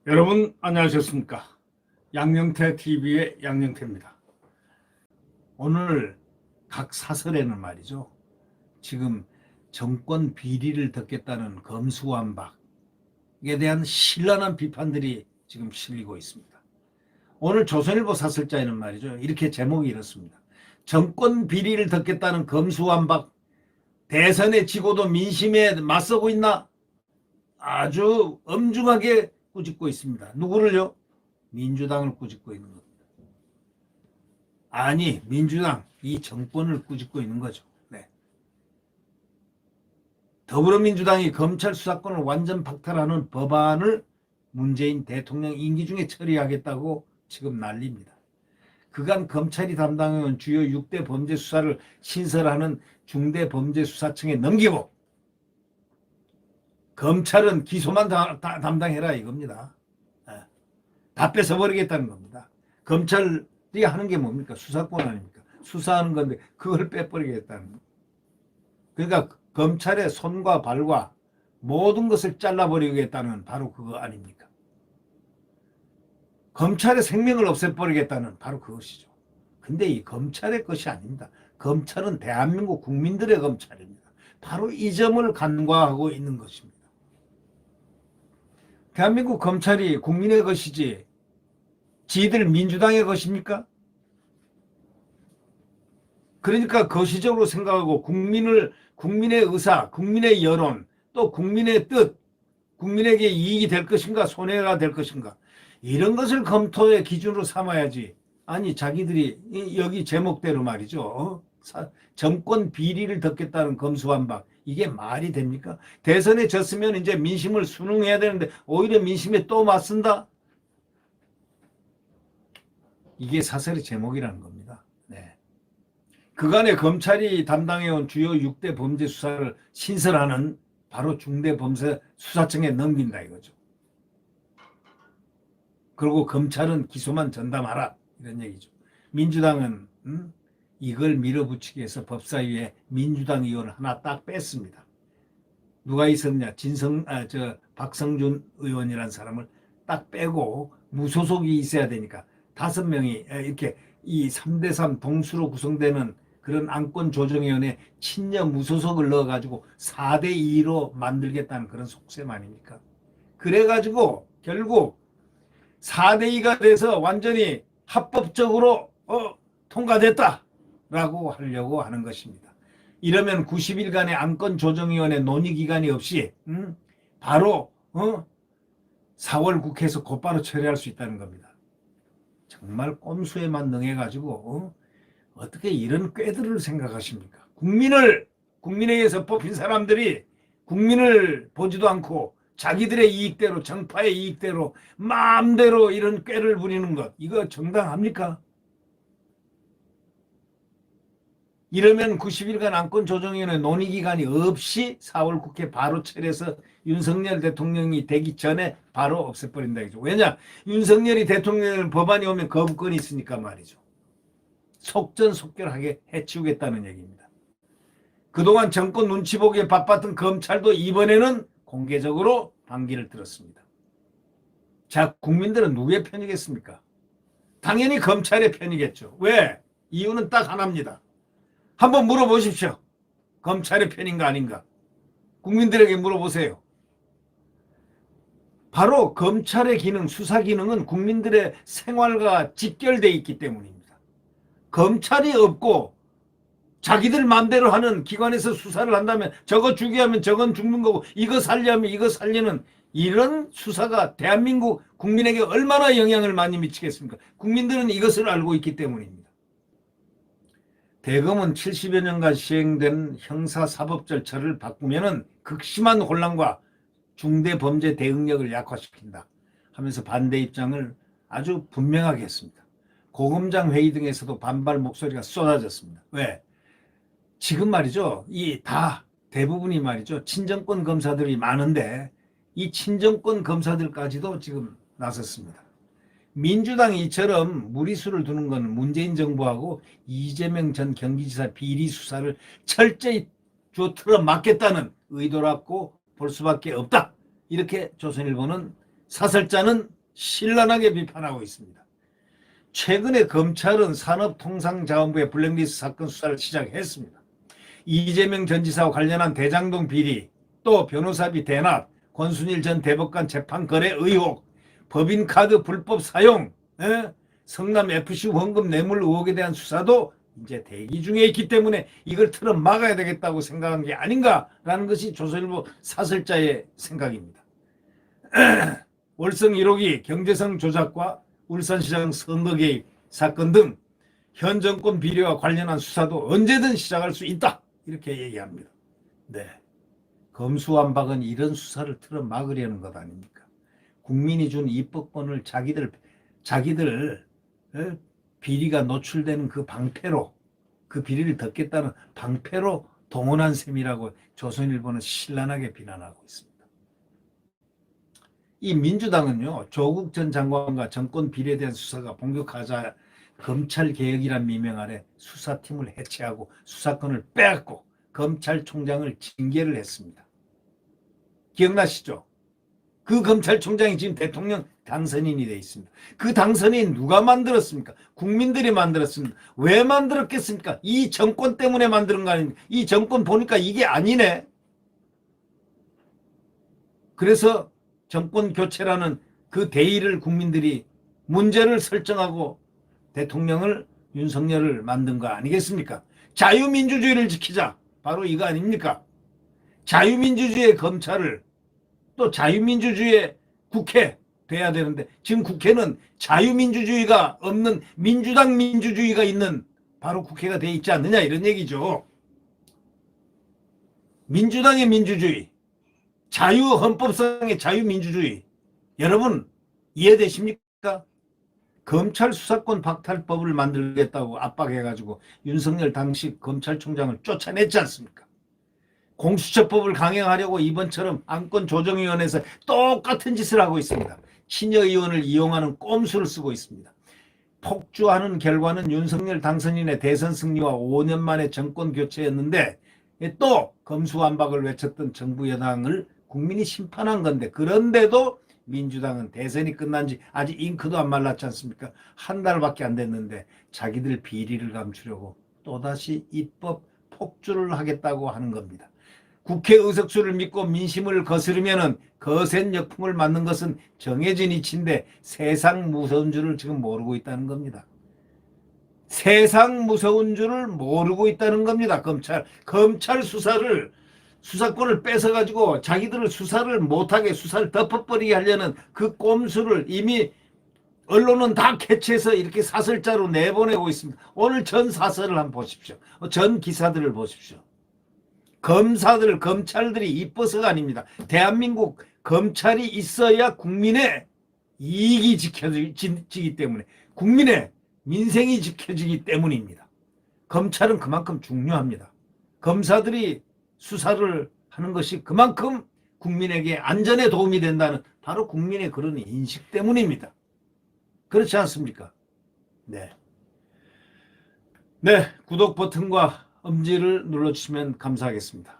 여러분 안녕하셨습니까? 양영태 TV의 양영태입니다. 오늘 각 사설에는 말이죠, 지금 정권 비리를 덮겠다는 검수완박에 대한 신랄한 비판들이 지금 실리고 있습니다. 오늘 조선일보 사설자에는 말이죠, 이렇게 제목이 이렇습니다. 정권 비리를 덮겠다는 검수완박, 대선에 지고도 민심에 맞서고 있나? 아주 엄중하게 꾸짖고 있습니다. 누구를요? 민주당을 꾸짖고 있는 겁니다. 아니, 민주당, 이 정권을 꾸짖고 있는 거죠. 네. 더불어민주당이 검찰 수사권을 완전 박탈하는 법안을 문재인 대통령 임기 중에 처리하겠다고 지금 난립니다. 그간 검찰이 담당해온 주요 6대 범죄 수사를 신설하는 중대범죄수사청에 넘기고 검찰은 기소만 담당해라 이겁니다. 다 뺏어버리겠다는 겁니다. 검찰이 하는 게 뭡니까? 수사권 아닙니까? 수사하는 건데 그걸 빼버리겠다는 겁니다. 그러니까 검찰의 손과 발과 모든 것을 잘라버리겠다는 바로 그거 아닙니까? 검찰의 생명을 없애버리겠다는 바로 그것이죠. 근데 이 검찰의 것이 아닙니다. 검찰은 대한민국 국민들의 검찰입니다. 바로 이 점을 간과하고 있는 것입니다. 대한민국 검찰이 국민의 것이지 지들 민주당의 것입니까? 그러니까 거시적으로 생각하고 국민의 의사, 국민의 여론, 또 국민의 뜻, 국민에게 이익이 될 것인가 손해가 될 것인가, 이런 것을 검토의 기준으로 삼아야지. 아니, 자기들이 여기 제목대로 말이죠, 정권 비리를 덮겠다는 검수완박, 이게 말이 됩니까? 대선에 졌으면 이제 민심을 순응해야 되는데 오히려 민심에 또 맞선다? 이게 사설의 제목이라는 겁니다. 네. 그간의 검찰이 담당해온 주요 6대 범죄 수사를 신설하는 바로 중대범죄수사청에 넘긴다 이거죠. 그리고 검찰은 기소만 전담하라 이런 얘기죠. 민주당은 이걸 밀어붙이기 위해서 법사위에 민주당 의원 하나 딱 뺐습니다. 누가 있었냐? 박성준 의원이라는 사람을 딱 빼고 무소속이 있어야 되니까 5명이 이렇게 이 3대3 동수로 구성되는 그런 안건조정위원회 친여 무소속을 넣어가지고 4대2로 만들겠다는 그런 속셈 아닙니까? 그래가지고 결국 4대2가 돼서 완전히 합법적으로 통과됐다 라고 하려고 하는 것입니다. 이러면 90일간의 안건조정위원회 논의기간이 없이 바로 4월 국회에서 곧바로 처리할 수 있다는 겁니다. 정말 꼼수에만 능해가지고 어떻게 이런 꾀들을 생각하십니까? 국민에 의해서 뽑힌 사람들이 국민을 보지도 않고 자기들의 이익대로, 정파의 이익대로 마음대로 이런 꾀를 부리는 것, 이거 정당합니까? 이러면 90일간 안건조정위원회 논의기간이 없이 4월 국회 바로 처리해서 윤석열 대통령이 되기 전에 바로 없애버린다 이죠. 왜냐? 윤석열이 대통령 법안이 오면 거부권이 있으니까 말이죠. 속전속결하게 해치우겠다는 얘기입니다. 그동안 정권 눈치 보기에 바빴던 검찰도 이번에는 공개적으로 반기를 들었습니다. 자, 국민들은 누구의 편이겠습니까? 당연히 검찰의 편이겠죠. 왜? 이유는 딱 하나입니다. 한번 물어보십시오. 검찰의 편인가 아닌가? 국민들에게 물어보세요. 바로 검찰의 기능, 수사 기능은 국민들의 생활과 직결되어 있기 때문입니다. 검찰이 없고 자기들 마음대로 하는 기관에서 수사를 한다면 저거 죽이하면 저건 죽는 거고 이거 살리하면 이거 살리는 이런 수사가 대한민국 국민에게 얼마나 영향을 많이 미치겠습니까? 국민들은 이것을 알고 있기 때문입니다. 대검은 70여 년간 시행된 형사사법 절차를 바꾸면 극심한 혼란과 중대범죄 대응력을 약화시킨다 하면서 반대 입장을 아주 분명하게 했습니다. 고검장 회의 등에서도 반발 목소리가 쏟아졌습니다. 왜? 지금 말이죠, 대부분이 말이죠, 친정권 검사들이 많은데 이 친정권 검사들까지도 지금 나섰습니다. 민주당이 이처럼 무리수를 두는 건 문재인 정부하고 이재명 전 경기지사 비리 수사를 철저히 주어 틀어막겠다는 의도라고 볼 수밖에 없다. 이렇게 조선일보는 사설자는 신랄하게 비판하고 있습니다. 최근에 검찰은 산업통상자원부의 블랙리스트 사건 수사를 시작했습니다. 이재명 전 지사와 관련한 대장동 비리, 또 변호사비 대납, 권순일 전 대법관 재판 거래 의혹, 법인카드 불법 사용, 성남FC 원금 뇌물 의혹에 대한 수사도 이제 대기 중에 있기 때문에 이걸 틀어 막아야 되겠다고 생각한 게 아닌가라는 것이 조선일보 사설자의 생각입니다. 월성 1호기 경제성 조작과 울산시장 선거 개입 사건 등 현 정권 비리와 관련한 수사도 언제든 시작할 수 있다. 이렇게 얘기합니다. 네, 검수완박은 이런 수사를 틀어 막으려는 것 아닙니까? 국민이 준 입법권을 자기들 비리가 노출되는 그 방패로, 그 비리를 덮겠다는 방패로 동원한 셈이라고 조선일보는 신랄하게 비난하고 있습니다. 이 민주당은요, 조국 전 장관과 정권 비리에 대한 수사가 본격화하자 검찰개혁이란 미명 아래 수사팀을 해체하고 수사권을 빼앗고 검찰총장을 징계를 했습니다. 기억나시죠? 그 검찰총장이 지금 대통령 당선인이 되어 있습니다. 그 당선인 누가 만들었습니까? 국민들이 만들었습니다. 왜 만들었겠습니까? 이 정권 때문에 만드는 거 아닙니까? 이 정권 보니까 이게 아니네. 그래서 정권 교체라는 그 대의를 국민들이 문제를 설정하고 대통령을 윤석열을 만든 거 아니겠습니까? 자유민주주의를 지키자. 바로 이거 아닙니까? 자유민주주의의 검찰을 또 자유민주주의의 국회 돼야 되는데 지금 국회는 자유민주주의가 없는 민주당 민주주의가 있는 바로 국회가 돼 있지 않느냐 이런 얘기죠. 민주당의 민주주의, 자유헌법상의 자유민주주의 여러분 이해되십니까? 검찰 수사권 박탈법을 만들겠다고 압박해가지고 윤석열 당시 검찰총장을 쫓아냈지 않습니까? 공수처법을 강행하려고 이번처럼 안건조정위원회에서 똑같은 짓을 하고 있습니다. 친여의원을 이용하는 꼼수를 쓰고 있습니다. 폭주하는 결과는 윤석열 당선인의 대선 승리와 5년 만에 정권 교체였는데 또 검수완박을 외쳤던 정부 여당을 국민이 심판한 건데 그런데도 민주당은 대선이 끝난 지 아직 잉크도 안 말랐지 않습니까? 한 달밖에 안 됐는데 자기들 비리를 감추려고 또다시 입법 폭주를 하겠다고 하는 겁니다. 국회 의석수를 믿고 민심을 거스르면 거센 역풍을 맞는 것은 정해진 이치인데 세상 무서운 줄을 지금 모르고 있다는 겁니다. 세상 무서운 줄을 모르고 있다는 겁니다. 검찰 수사권을 뺏어가지고 자기들을 수사를 못하게 수사를 덮어버리게 하려는 그 꼼수를 이미 언론은 다 캐치해서 이렇게 사설자로 내보내고 있습니다. 오늘 전 사설을 한번 보십시오. 전 기사들을 보십시오. 검찰들이 이뻐서가 아닙니다. 대한민국 검찰이 있어야 국민의 이익이 지켜지기 때문에 국민의 민생이 지켜지기 때문입니다. 검찰은 그만큼 중요합니다. 검사들이 수사를 하는 것이 그만큼 국민에게 안전에 도움이 된다는 바로 국민의 그런 인식 때문입니다. 그렇지 않습니까? 네. 네, 구독 버튼과 엄지를 눌러주시면 감사하겠습니다.